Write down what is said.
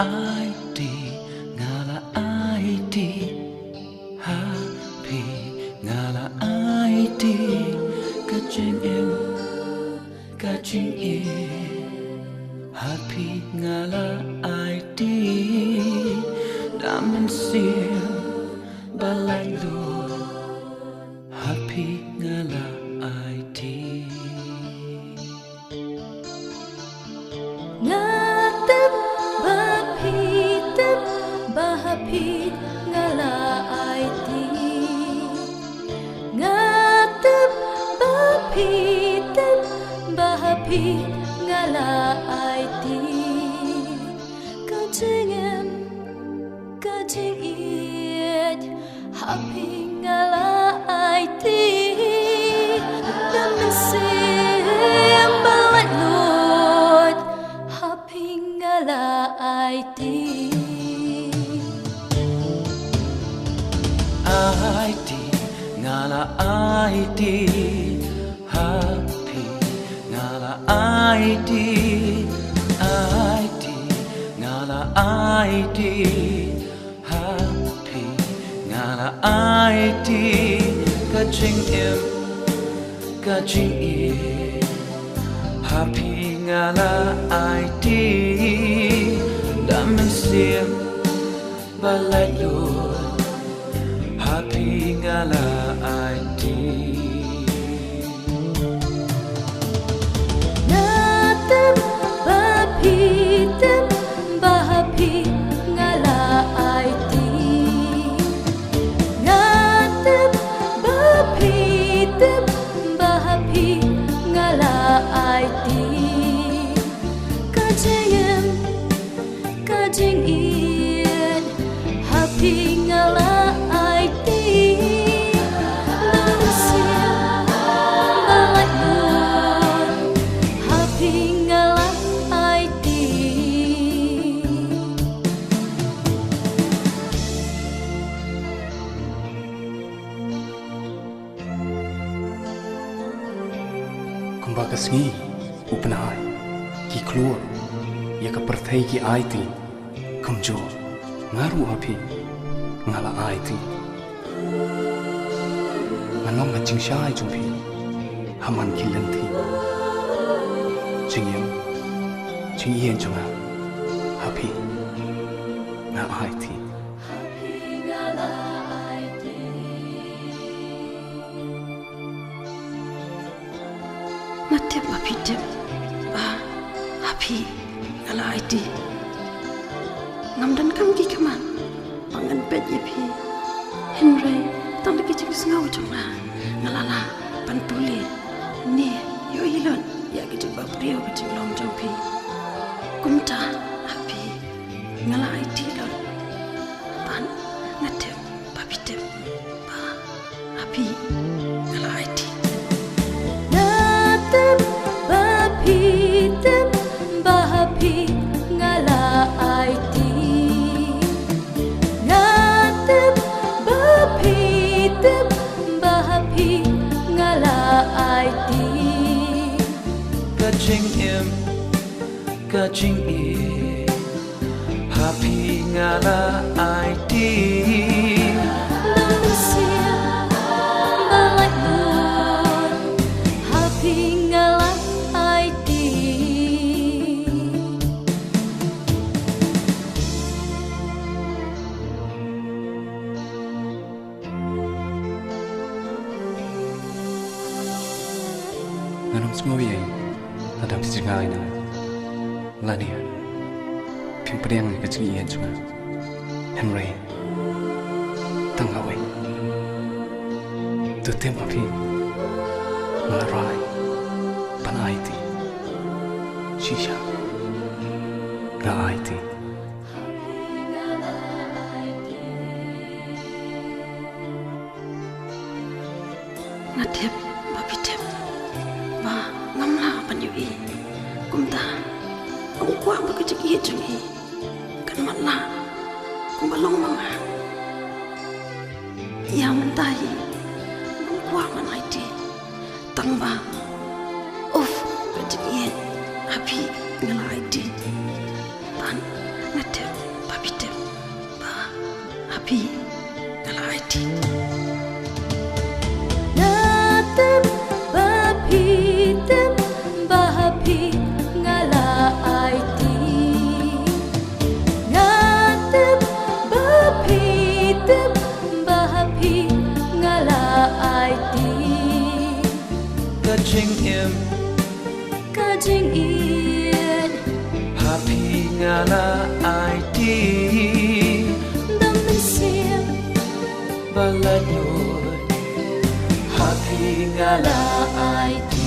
ID ngala ID happy ngala ID kajing em kajing e happy ngala ID damen sim balalu happy ngala ID ngatep bapitep bahapit ngala IT ngatep bapitep bahapit ngala IT kajing em kajing iet happy ngala IT dan mesim balik lut happy ngala IT ID ngala ID happy ngala ID ID ngala ID happy ngala ID kajing em kajing e happy ngala ID damen sim balalu happy ngala ID ngatep bapitep bahapit ngala IT ngatep bapitep bahapit ngala IT kajing em kajing iet happy ngala IT manusia balik lut happy ngala IT Kumbaga sengi upenai ki keluar ya ke perthai ki IT kumjo ngaru api ngala IT nganong ngajing syai jumpi haman ki lenti jingyam jingyen junga happy na IT Ngatep bapitep happy ngala ID ngamdan kam ki kaman pangan pet ye pi Henry tang de ki sngau chungla ngalala pantuli ni yo ilon ya ki ba priyo ki long jong pi kumta happy ngala ID lon pan ngatep bapitep happy ngala ID ngatep bapitep bahapit ngala IT ngatep bapitep bahapit ngala IT kajing em kajing e happy ngala ID manusia balik lut happy ngala IT nganong semua yang tadam sejengah ini lania pimperiang kecil ian cuma Henry tanggawe tu tem api melarai pan IT shisha ga IT ngatep bapitep ngamla panyui kumta ang kwa bakajik ye jungi kan matla kumbalong mama yang mentai ang kwa man IT tangba of kajik ye happy ngala IT pan ngatep happy ngala ai ti Natep bapitem bahapi ngala aiti Natep bapitem bahapi ngala aiti Kajing im Kajing ian happy ngala IT Dam siam Balay yun happy ngala ngala aiti